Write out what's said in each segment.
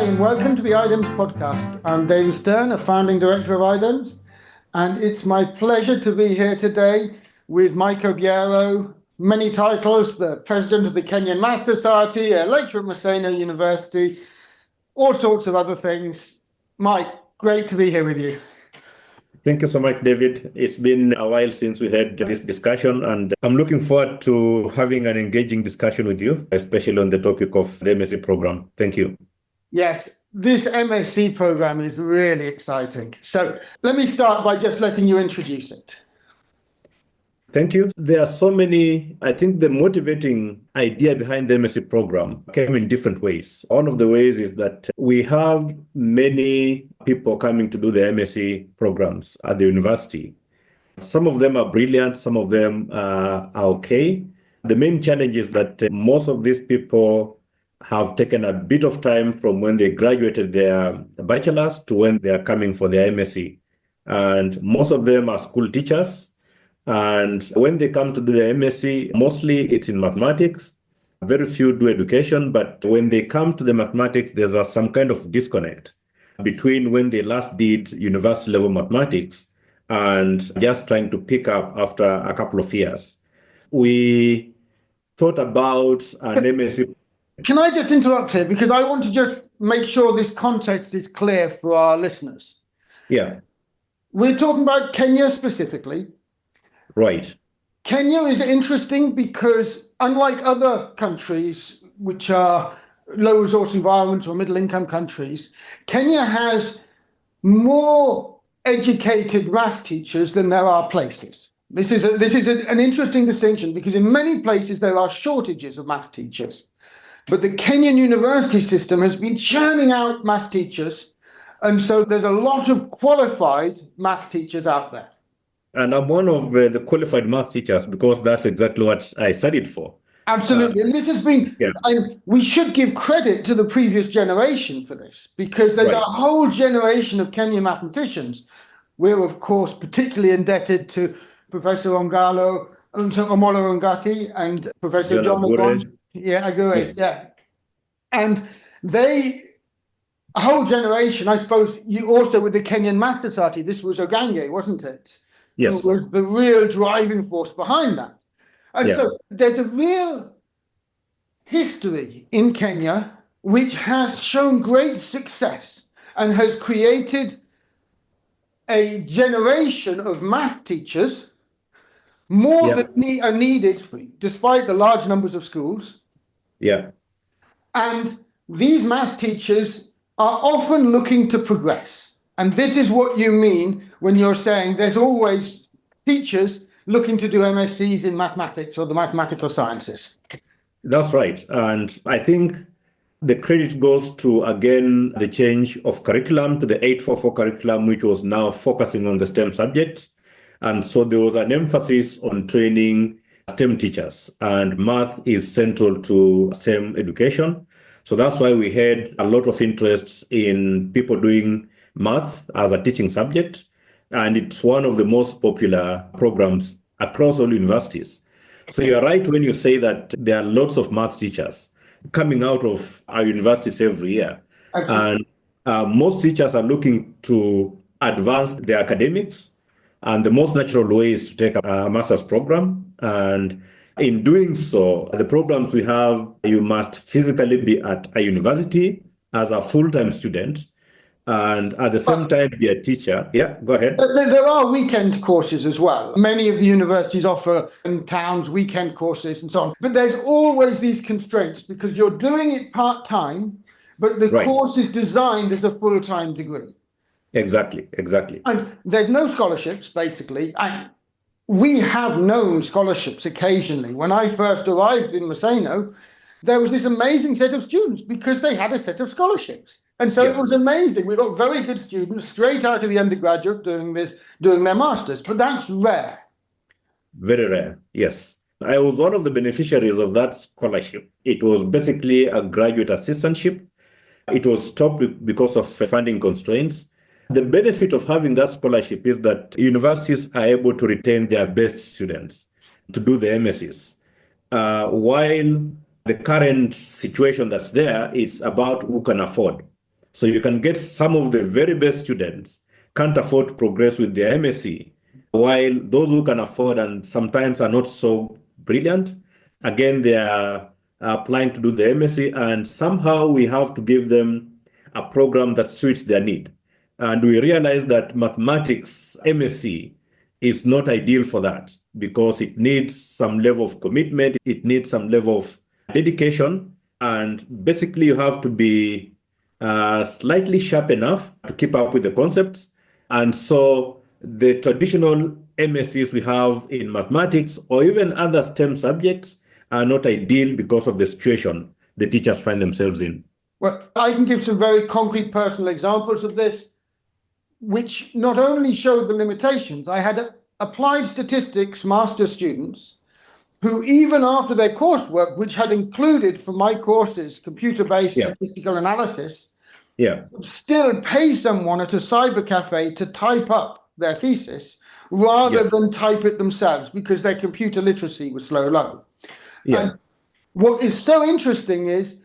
and welcome to the IDEMS podcast. I'm Dave Stern, a founding director of IDEMS, and it's my pleasure to be here today with Mike Obiero, many titles, the president of the Kenyan Maths Society, a lecturer at Maseno University, all sorts of other things. Mike, great to be here with you. Thank you so much, David. It's been a while since we had this discussion, and I'm looking forward to having an engaging discussion with you, especially on the topic of the MSc program. Thank you. Yes, this MSc program is really exciting. So let me start by just letting you introduce it. Thank you. There are so many, I think the motivating idea behind the MSc program came in different ways. One of the ways is that we have many people coming to do the MSc programs at the university. Some of them are brilliant, some of them are okay. The main challenge is that most of these people have taken a bit of time from when they graduated their bachelor's to when they are coming for their MSc. And most of them are school teachers. And when they come to do the MSc, mostly it's in mathematics. Very few do education, but when they come to the mathematics, there's some kind of disconnect between when they last did university level mathematics and just trying to pick up after a couple of years. We thought about an MSc. Can I just interrupt here? Because I want to just make sure this context is clear for our listeners. Yeah. We're talking about Kenya specifically. Right. Kenya is interesting because unlike other countries, which are low resource environments or middle income countries, Kenya has more educated maths teachers than there are places. This is an interesting distinction because in many places there are shortages of maths teachers. But the Kenyan university system has been churning out maths teachers. And so there's a lot of qualified maths teachers out there. And I'm one of the qualified math teachers because that's exactly what I studied for. Absolutely. And this has been, we should give credit to the previous generation for this because there's a whole generation of Kenyan mathematicians. We're, of course, particularly indebted to Professor Omolo Ongati and Professor John McGon. Yeah, Agure. Yes. Yeah. And a whole generation, I suppose, you also with the Kenyan Maths Society, this was Ogange, wasn't it? Yes. Who was the real driving force behind that. And so there's a real history in Kenya which has shown great success and has created a generation of math teachers, more than are needed despite the large numbers of schools. Yeah. And these maths teachers are often looking to progress. And this is what you mean when you're saying there's always teachers looking to do MScs in mathematics or the mathematical sciences. That's right. And I think the credit goes to, again, the change of curriculum to the 844 curriculum, which was now focusing on the STEM subjects. And so there was an emphasis on training STEM teachers, and math is central to STEM education. So that's why we had a lot of interest in people doing math as a teaching subject, and it's one of the most popular programs across all universities. So you're right when you say that there are lots of math teachers coming out of our universities every year. Okay. And most teachers are looking to advance their academics, and the most natural way is to take a master's program. And in doing so, the programs we have, you must physically be at a university as a full-time student, and at the same time be a teacher. Yeah, go ahead. There are weekend courses as well. Many of the universities offer in towns weekend courses and so on. But there's always these constraints because you're doing it part-time, but the course is designed as a full-time degree. Exactly. And there's no scholarships, basically. And we have known scholarships occasionally. When I first arrived in Maseno, there was this amazing set of students because they had a set of scholarships. And so it was amazing. We got very good students straight out of the undergraduate doing their masters, but that's rare. Very rare, yes. I was one of the beneficiaries of that scholarship. It was basically a graduate assistantship. It was stopped because of funding constraints. The benefit of having that scholarship is that universities are able to retain their best students to do the MScs. While the current situation that's there, it's about who can afford. So you can get some of the very best students can't afford to progress with their MSc, while those who can afford and sometimes are not so brilliant, again, they are applying to do the MSc, and somehow we have to give them a program that suits their need. And we realize that mathematics MSc is not ideal for that because it needs some level of commitment, it needs some level of dedication, and basically you have to be slightly sharp enough to keep up with the concepts. And so the traditional MScs we have in mathematics or even other STEM subjects are not ideal because of the situation the teachers find themselves in. Well, I can give some very concrete personal examples of this, which not only show the limitations. I had applied statistics master's students who, even after their coursework, which had included for my courses computer-based statistical analysis, still pay someone at a cyber cafe to type up their thesis rather than type it themselves because their computer literacy was so low. And what is so interesting is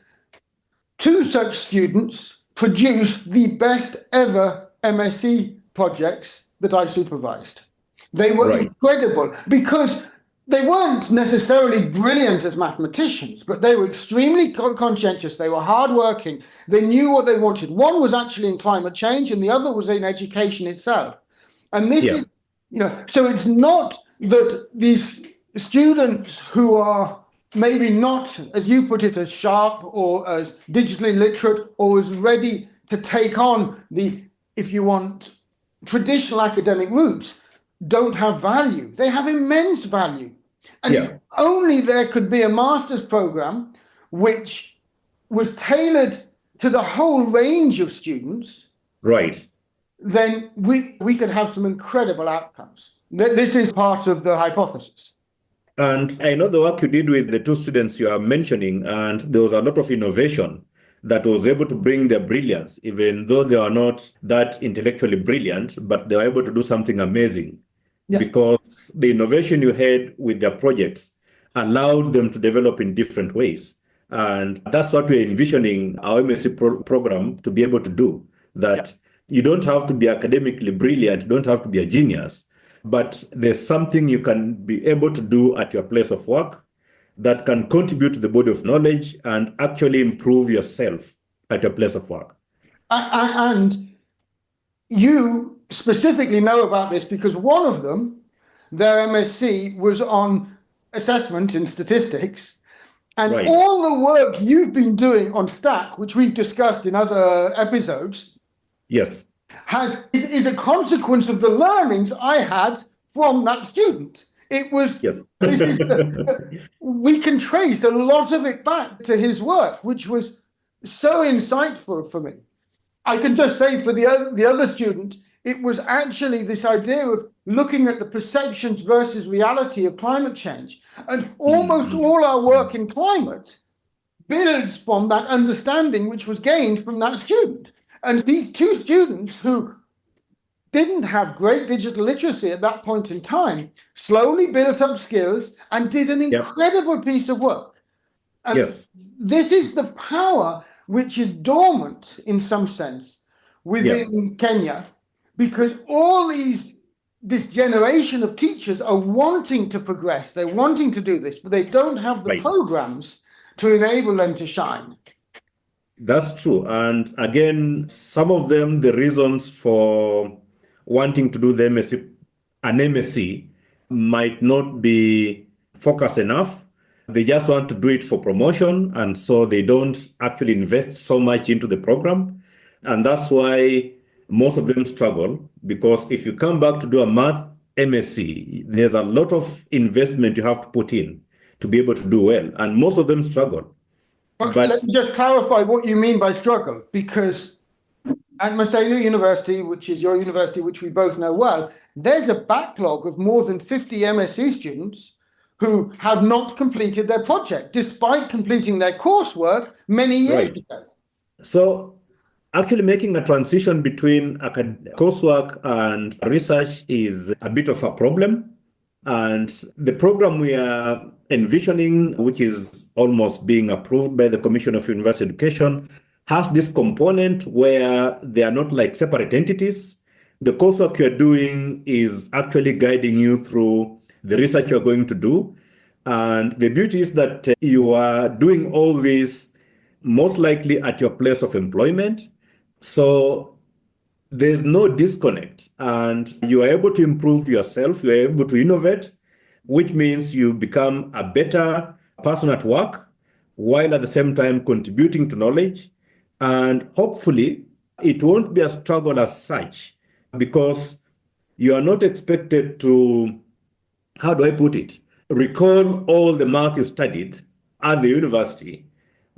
two such students produced the best ever MSc projects that I supervised. They were incredible because they weren't necessarily brilliant as mathematicians, but they were extremely conscientious. They were hardworking. They knew what they wanted. One was actually in climate change and the other was in education itself. And this is, so it's not that these students who are maybe not, as you put it, as sharp or as digitally literate or as ready to take on the, if you want, traditional academic routes, don't have value. They have immense value. And if only there could be a master's program which was tailored to the whole range of students, then we could have some incredible outcomes. This is part of the hypothesis. And I know the work you did with the two students you are mentioning, and there was a lot of innovation that was able to bring their brilliance, even though they are not that intellectually brilliant, but they were able to do something amazing because the innovation you had with their projects allowed them to develop in different ways. And that's what we're envisioning our MSc program to be able to do, that you don't have to be academically brilliant, you don't have to be a genius, but there's something you can be able to do at your place of work that can contribute to the body of knowledge and actually improve yourself at your place of work. And you specifically know about this because one of them, their MSc, was on assessment in statistics. And all the work you've been doing on STAC, which we've discussed in other episodes, is a consequence of the learnings I had from that student. It was, we can trace a lot of it back to his work, which was so insightful for me. I can just say for the other student, it was actually this idea of looking at the perceptions versus reality of climate change. And almost all our work in climate builds from that understanding which was gained from that student. And these two students who didn't have great digital literacy at that point in time slowly built up skills and did an incredible piece of work. And this is the power which is dormant in some sense within Kenya, because all this generation of teachers are wanting to progress, they're wanting to do this, but they don't have the programs to enable them to shine. That's true. And again, some of them, the reasons for wanting to do the an MSc might not be focused enough. They just want to do it for promotion, and so they don't actually invest so much into the program. And that's why most of them struggle, because if you come back to do a math MSc, there's a lot of investment you have to put in to be able to do well, and most of them struggle. But let me just clarify what you mean by struggle, because at Maseno University, which is your university, which we both know well, there's a backlog of more than 50 MSc students who have not completed their project, despite completing their coursework many years ago. So actually making a transition between coursework and research is a bit of a problem. And the program we are envisioning, which is almost being approved by the Commission of University Education, has this component where they are not like separate entities. The coursework you're doing is actually guiding you through the research you're going to do. And the beauty is that you are doing all this most likely at your place of employment. So there's no disconnect, and you are able to improve yourself, you are able to innovate, which means you become a better person at work while at the same time contributing to knowledge. And hopefully, it won't be a struggle as such because you are not expected to, how do I put it, recall all the math you studied at the university,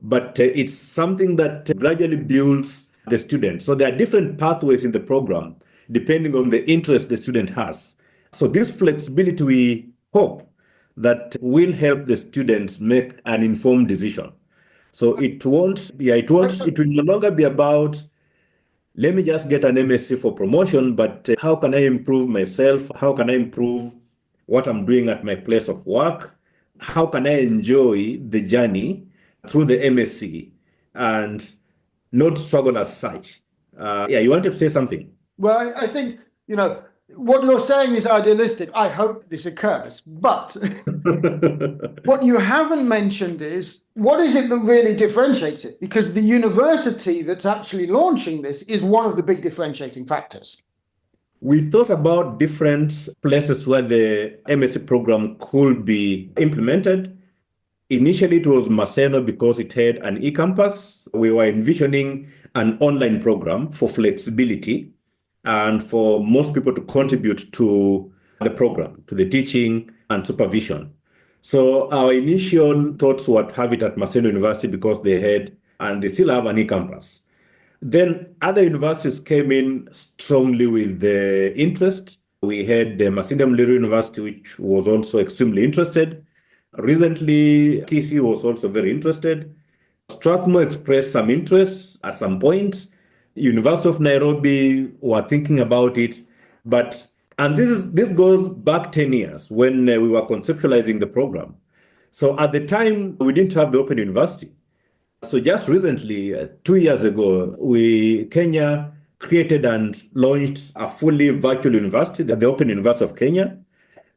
but it's something that gradually builds the student. So there are different pathways in the program depending on the interest the student has. So this flexibility, we hope that will help the students make an informed decision. So it will no longer be about, let me just get an MSc for promotion, but how can I improve myself? How can I improve what I'm doing at my place of work? How can I enjoy the journey through the MSc and not struggle as such? You wanted to say something? Well, I think, what you're saying is idealistic. I hope this occurs. But what you haven't mentioned is, what is it that really differentiates it? Because the university that's actually launching this is one of the big differentiating factors. We thought about different places where the MSc program could be implemented. Initially, it was Maseno because it had an e-campus. We were envisioning an online program for flexibility and for most people to contribute to the program, to the teaching and supervision. So our initial thoughts were to have it at Maseno University because they had, and they still have, an e-campus. Then other universities came in strongly with the interest. We had the Maseno University, which was also extremely interested. Recently, TC was also very interested. Strathmore expressed some interest at some point. University of Nairobi were thinking about it. And this goes back 10 years when we were conceptualizing the program. So at the time, we didn't have the Open University. So just recently, 2 years ago, Kenya created and launched a fully virtual university, the Open University of Kenya.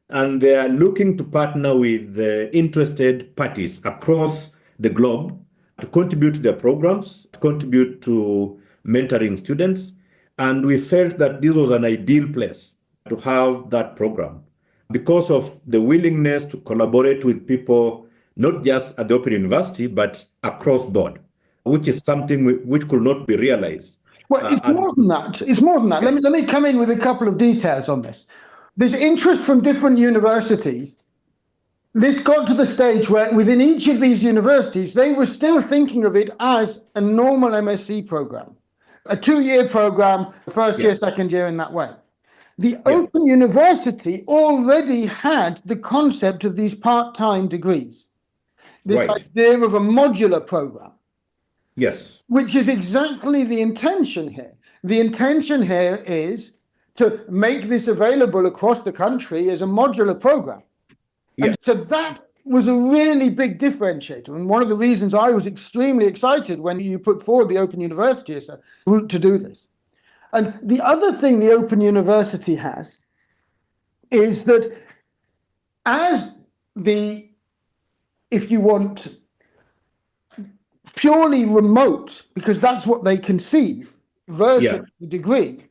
And they are looking to partner with interested parties across the globe to contribute to their programs, to contribute to mentoring students. And we felt that this was an ideal place to have that program because of the willingness to collaborate with people, not just at the Open University, but across board, which is something which could not be realized. Well, it's more than that. It's more than that. Let me come in with a couple of details on this. There's interest from different universities. This got to the stage where within each of these universities, they were still thinking of it as a normal MSc program, a 2-year program, first year, second year, in that way. The Open University already had the concept of these part-time degrees, this idea of a modular program. Yes. Which is exactly the intention here. The intention here is to make this available across the country as a modular program. Yeah. And so that was a really big differentiator. And one of the reasons I was extremely excited when you put forward the Open University as a route to do this. And the other thing the Open University has is that as the, if you want, purely remote, because that's what they conceive, version of the degree.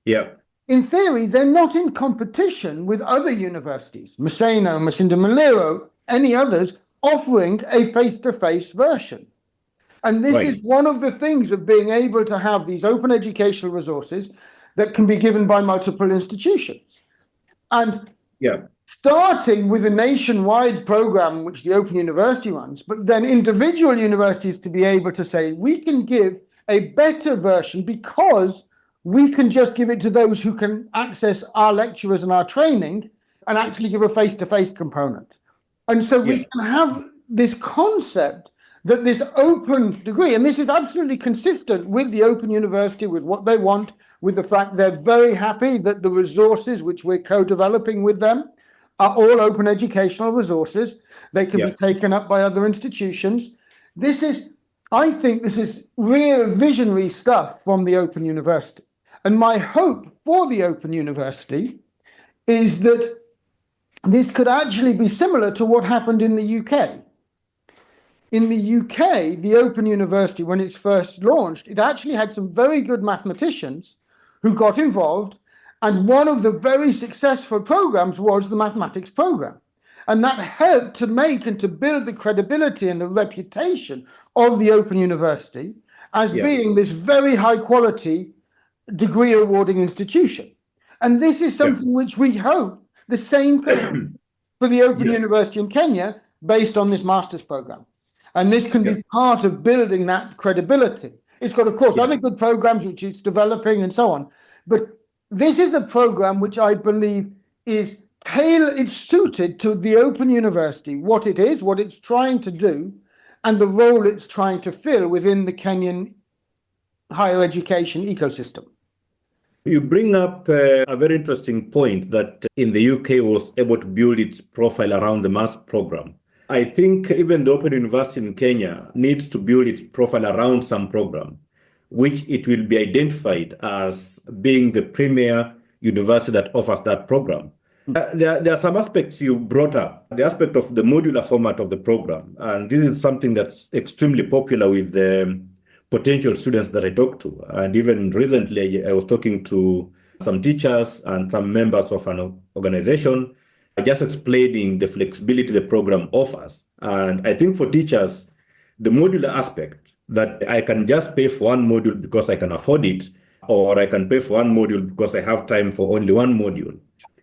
Yeah. In theory, they're not in competition with other universities, Maseno, Maseno, any others, offering a face-to-face version. And this is one of the things of being able to have these open educational resources that can be given by multiple institutions. And starting with a nationwide program, which the Open University runs, but then individual universities to be able to say, we can give a better version because we can just give it to those who can access our lecturers and our training and actually give a face-to-face component. And so we can have this concept that this open degree, and this is absolutely consistent with the Open University, with what they want, with the fact they're very happy that the resources which we're co-developing with them are all open educational resources. They can be taken up by other institutions. This is I think this is real visionary stuff from the Open University. And my hope for the Open University is that this could actually be similar to what happened in the UK. In the UK, the Open University, when it's first launched, it actually had some very good mathematicians who got involved. And one of the very successful programs was the mathematics program. And that helped to make and to build the credibility and the reputation of the Open University as being this very high quality degree awarding institution. And this is something which we hope the same could happen for the Open University in Kenya based on this master's program. And this can be part of building that credibility. It's got, of course, other good programs which it's developing and so on. But this is a program which I believe is it's suited to the Open University, what it is, what it's trying to do, and the role it's trying to fill within the Kenyan higher education ecosystem. You bring up a very interesting point that in the UK was able to build its profile around the maths program. I think even the Open University in Kenya needs to build its profile around some program, which it will be identified as being the premier university that offers that program. There are some aspects you brought up, the aspect of the modular format of the program. And this is something that's extremely popular with the potential students that I talk to. And even recently, I was talking to some teachers and some members of an organization, just explaining the flexibility the program offers. And I think for teachers, the modular aspect, that I can just pay for one module because I can afford it, or I can pay for one module because I have time for only one module.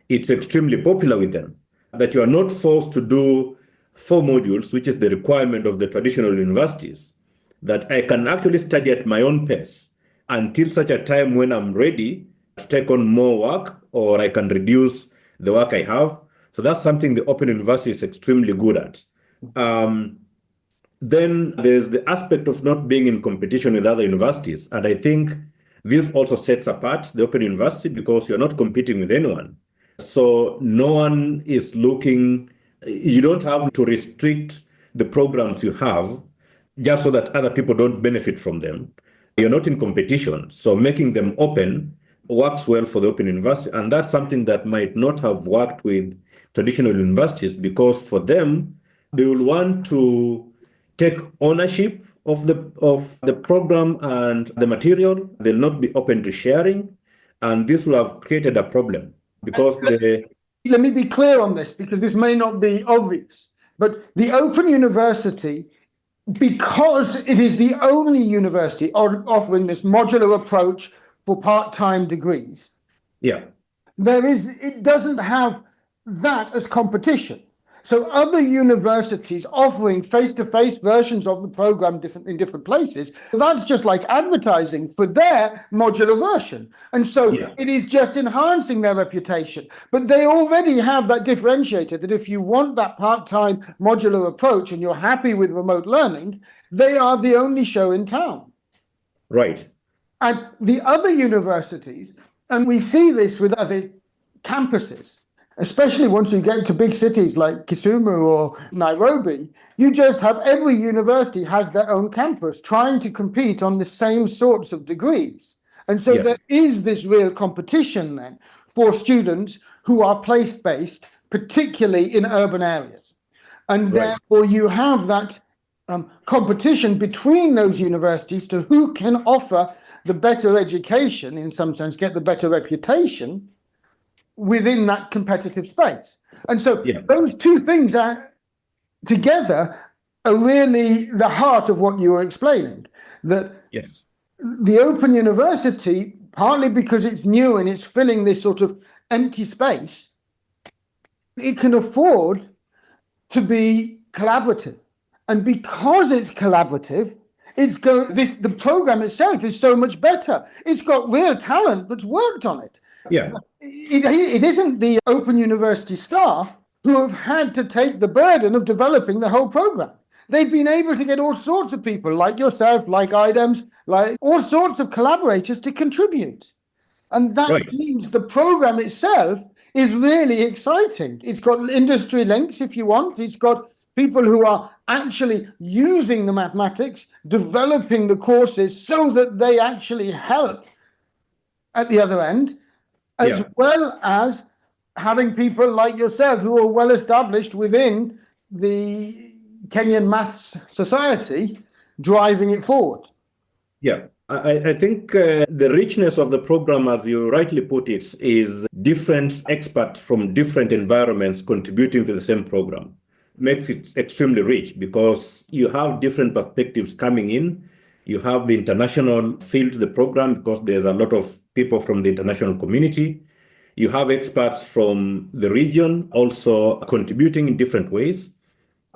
It's extremely popular with them, that you are not forced to do 4 modules, which is the requirement of the traditional universities, that I can actually study at my own pace until such a time when I'm ready to take on more work, or I can reduce the work I have. So that's something the Open University is extremely good at. Then there's the aspect of not being in competition with other universities. And I think this also sets apart the Open University because you're not competing with anyone. So no one is looking, you don't have to restrict the programs you have just so that other people don't benefit from them. You're not in competition. So making them open works well for the Open University. And that's something that might not have worked with traditional universities, because for them, they will want to take ownership of the program and the material. They'll not be open to sharing. And this will have created a problem. Because let me be clear on this, because this may not be obvious, but the Open University, because it is the only university offering this modular approach for part-time degrees, it doesn't have that as competition. So other universities offering face-to-face versions of the program in different places, that's just like advertising for their modular version. And so it is just enhancing their reputation. But they already have that differentiator, that if you want that part-time modular approach and you're happy with remote learning, they are the only show in town. Right. And the other universities, and we see this with other campuses, especially once you get to big cities like Kisumu or Nairobi, you just have every university has their own campus trying to compete on the same sorts of degrees. And so there is this real competition then for students who are place-based, particularly in urban areas. And therefore you have that competition between those universities to who can offer the better education, in some sense, get the better reputation within that competitive space. And so those two things are together are really the heart of what you were explaining, that the Open University, partly because it's new and it's filling this sort of empty space, it can afford to be collaborative. And because it's collaborative, the program itself is so much better. It's got real talent that's worked on it. It isn't the Open University staff who have had to take the burden of developing the whole program. They've been able to get all sorts of people like yourself, like IDEMS, like all sorts of collaborators to contribute. And that means the program itself is really exciting. It's got industry links, if you want. It's got people who are actually using the mathematics, developing the courses so that they actually help at the other end, as well as having people like yourself who are well established within the Kenyan Maths Society driving it forward. Yeah, I think the richness of the program, as you rightly put it, is different experts from different environments contributing to the same program. Makes it extremely rich because you have different perspectives coming in. You have the international feel to the program because there's a lot of people from the international community. You have experts from the region also contributing in different ways.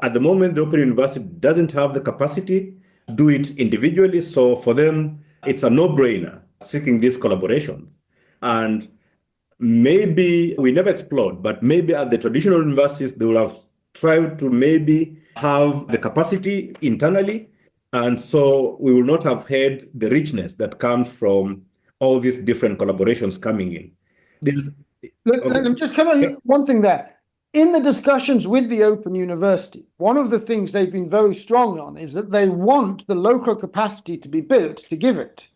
At the moment, the Open University doesn't have the capacity to do it individually. So for them, it's a no-brainer seeking these collaborations. And maybe we never explored, but maybe at the traditional universities, they will have tried to maybe have the capacity internally. And so we will not have had the richness that comes from all these different collaborations coming in. Let me just come on one thing there. In the discussions with the Open University, one of the things they've been very strong on is that they want the local capacity to be built to give it.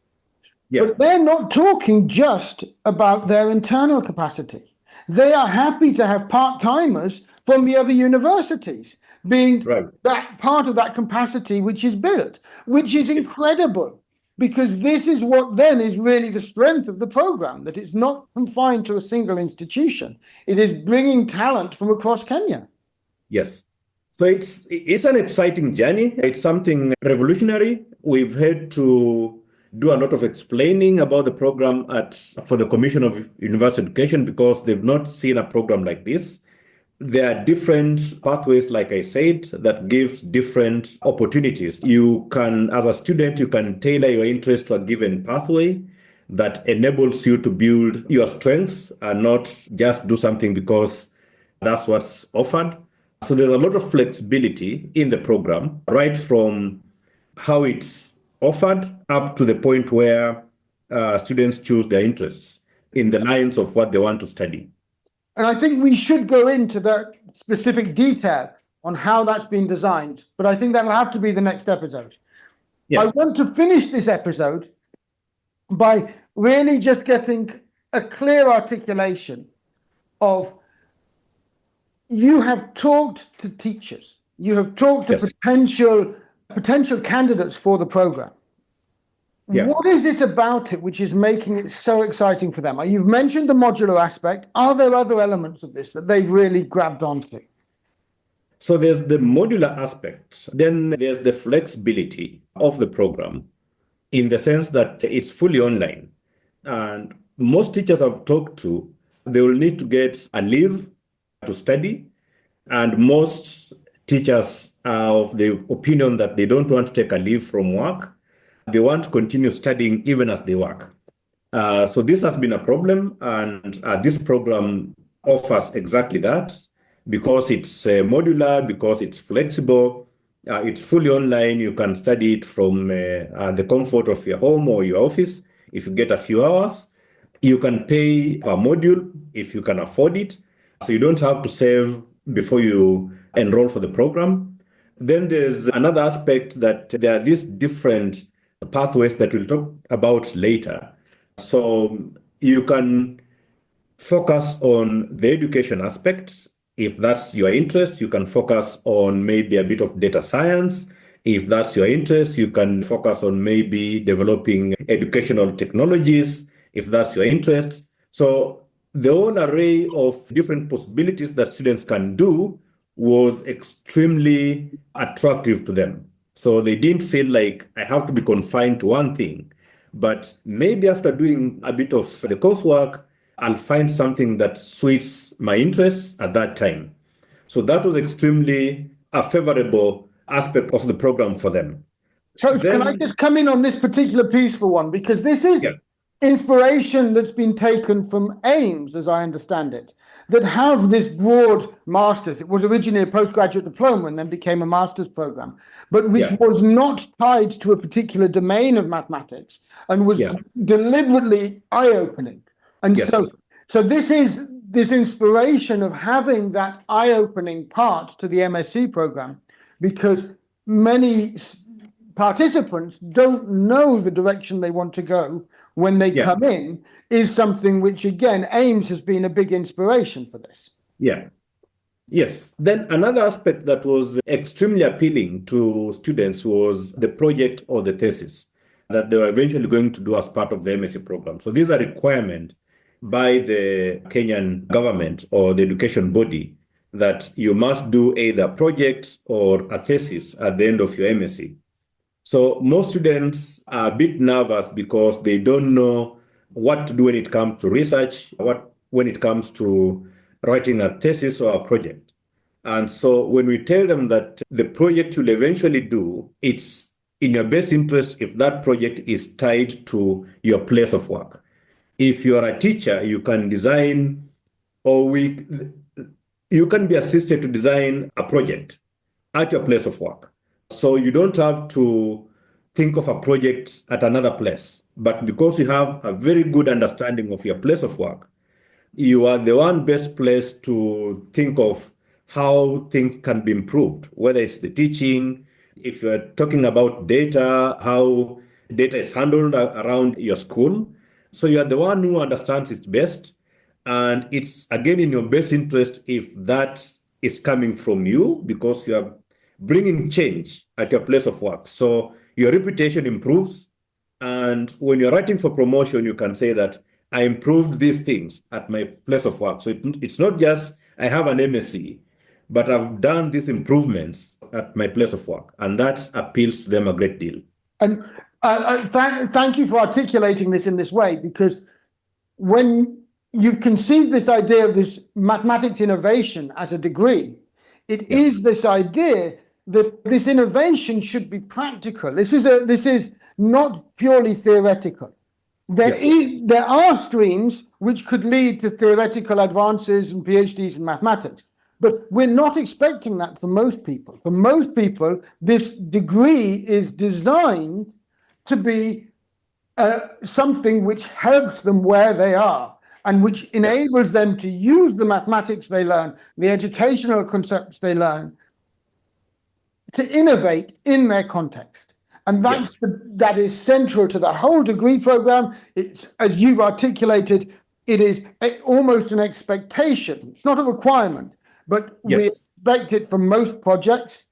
Yeah. But they're not talking just about their internal capacity. They are happy to have part-timers from the other universities being that part of that capacity which is built, which is incredible, because this is what then is really the strength of the program, that it's not confined to a single institution. It is bringing talent from across Kenya. Yes. So it's an exciting journey. It's something revolutionary. We've had to do a lot of explaining about the program for the Commission of University Education because they've not seen a program like this. There are different pathways, like I said, that gives different opportunities. You can, as a student, you can tailor your interest to a given pathway that enables you to build your strengths and not just do something because that's what's offered. So there's a lot of flexibility in the program, right from how it's offered up to the point where students choose their interests in the lines of what they want to study. And I think we should go into the specific detail on how that's been designed, but I think that'll have to be the next episode. Yeah. I want to finish this episode by really just getting a clear articulation of, you have talked to teachers, you have talked to potential candidates for the program. Yeah. What is it about it which is making it so exciting for them? You've mentioned the modular aspect. Are there other elements of this that they've really grabbed onto? So there's the modular aspect. Then there's the flexibility of the program in the sense that it's fully online. And most teachers I've talked to, they will need to get a leave to study. And most teachers are of the opinion that they don't want to take a leave from work. They want to continue studying even as they work. So this has been a problem, and this program offers exactly that because it's modular, because it's flexible, it's fully online. You can study it from the comfort of your home or your office if you get a few hours. You can pay per module if you can afford it. So you don't have to save before you enroll for the program. Then there's another aspect that there are these different pathways that we'll talk about later. So you can focus on the education aspect. If that's your interest, you can focus on maybe a bit of data science. If that's your interest, you can focus on maybe developing educational technologies, if that's your interest. So the whole array of different possibilities that students can do was extremely attractive to them. So they didn't feel like I have to be confined to one thing. But maybe after doing a bit of the coursework, I'll find something that suits my interests at that time. So that was extremely a favorable aspect of the program for them. So can I just come in on this particular piece for one? Because this is inspiration that's been taken from AIMS, as I understand it, that have this broad master's. It was originally a postgraduate diploma and then became a master's program, but which was not tied to a particular domain of mathematics and was deliberately eye-opening. And so this is this inspiration of having that eye-opening part to the MSc program, because many participants don't know the direction they want to go when they come in, is something which, again, AIMS has been a big inspiration for this. Yeah. Yes. Then another aspect that was extremely appealing to students was the project or the thesis that they were eventually going to do as part of the MSc program. So these are requirements by the Kenyan government or the education body that you must do either a project or a thesis at the end of your MSc. So most students are a bit nervous because they don't know what to do when it comes to research, when it comes to writing a thesis or a project. And so when we tell them that the project you'll eventually do, it's in your best interest if that project is tied to your place of work. If you're a teacher, you can design, you can be assisted to design a project at your place of work. So you don't have to think of a project at another place. But because you have a very good understanding of your place of work, you are the one best placed to think of how things can be improved, whether it's the teaching, if you're talking about data, how data is handled around your school. So you are the one who understands it best. And it's again in your best interest if that is coming from you, because you are bringing change at your place of work. So your reputation improves. And when you're writing for promotion, you can say that I improved these things at my place of work. So it's not just I have an MSc, but I've done these improvements at my place of work. And that appeals to them a great deal. And thank you for articulating this in this way, because when you've conceived this idea of this mathematics innovation as a degree, it is this idea that this innovation should be practical. This is not purely theoretical. There are streams which could lead to theoretical advances and PhDs in mathematics, but we're not expecting that for most people. For most people, this degree is designed to be something which helps them where they are and which enables them to use the mathematics they learn, the educational concepts they learn, to innovate in their context. And that is central to the whole degree program. It's, as you've articulated, it is almost an expectation. It's not a requirement, but we expect it from most projects.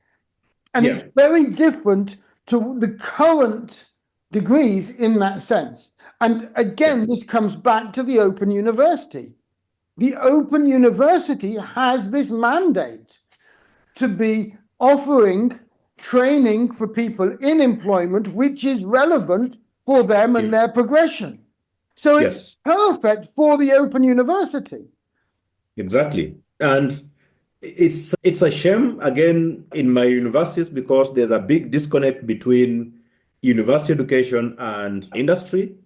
And it's very different to the current degrees in that sense. And again, this comes back to the Open University. The Open University has this mandate to be offering training for people in employment which is relevant for them and their progression. So it's perfect for the Open University. Exactly. And it's a shame, again, in my universities, because there's a big disconnect between university education and industry.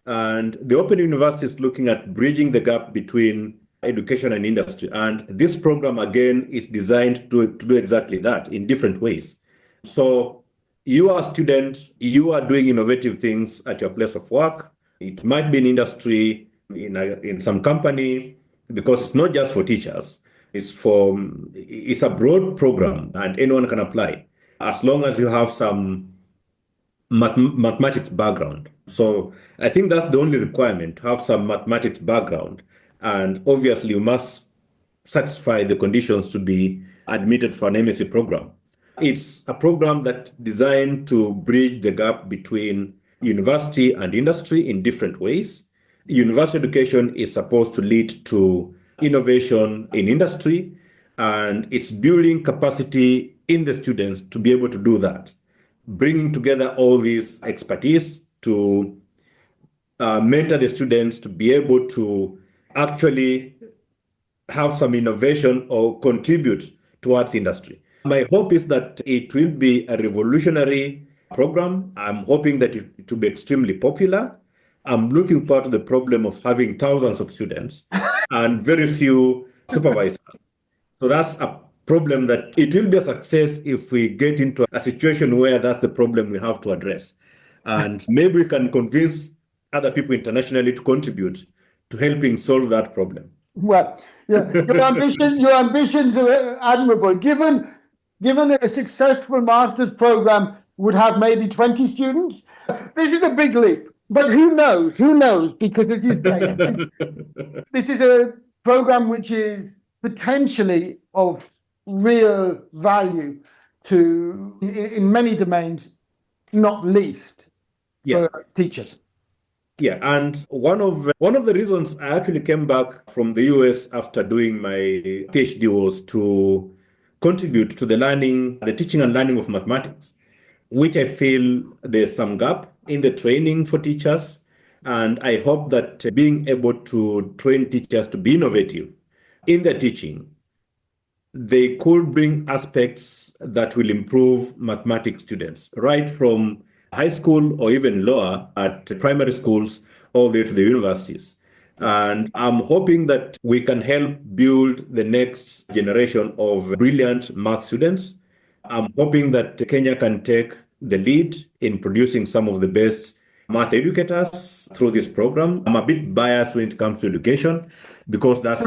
And the Open University is looking at bridging the gap between education and industry. And this program, again, is designed to do exactly that in different ways. So you are a student, you are doing innovative things at your place of work. It might be in industry, in some company, because it's not just for teachers. It's a broad program and anyone can apply as long as you have some mathematics background. So I think that's the only requirement, have some mathematics background. And obviously you must satisfy the conditions to be admitted for an MSc program. It's a program that's designed to bridge the gap between university and industry in different ways. University education is supposed to lead to innovation in industry, and it's building capacity in the students to be able to do that, bringing together all these expertise to mentor the students to be able to actually have some innovation or contribute towards industry. My hope is that it will be a revolutionary program. I'm hoping that it will be extremely popular. I'm looking forward to the problem of having thousands of students and very few supervisors. So that's a problem that it will be a success if we get into a situation where that's the problem we have to address. And maybe we can convince other people internationally to contribute to helping solve that problem. Well, yeah, your ambitions are admirable. Given that a successful master's program would have maybe 20 students, this is a big leap. But who knows? Who knows? Because as you say, this is a program which is potentially of real value to in many domains, not least Yeah. for teachers. Yeah, and one of the reasons I actually came back from the US after doing my PhD was to contribute to the teaching and learning of mathematics, which I feel there's some gap in the training for teachers. And I hope that being able to train teachers to be innovative in their teaching, they could bring aspects that will improve mathematics students, right from high school or even lower at primary schools all the way to the universities. And I'm hoping that we can help build the next generation of brilliant math students. I'm hoping that Kenya can take the lead in producing some of the best math educators through this program. I'm a bit biased when it comes to education because that's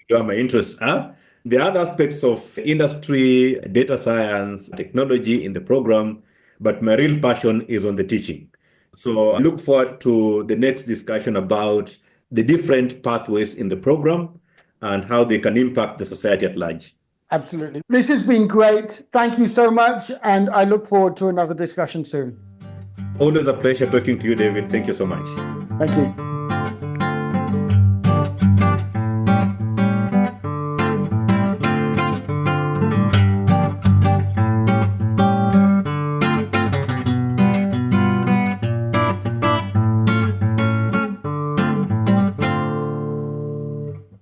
where my interests are. There are other aspects of industry, data science, technology in the program, but my real passion is on the teaching. So I look forward to the next discussion about the different pathways in the program and how they can impact the society at large. Absolutely. This has been great. Thank you so much. And I look forward to another discussion soon. Always a pleasure talking to you, David. Thank you so much. Thank you.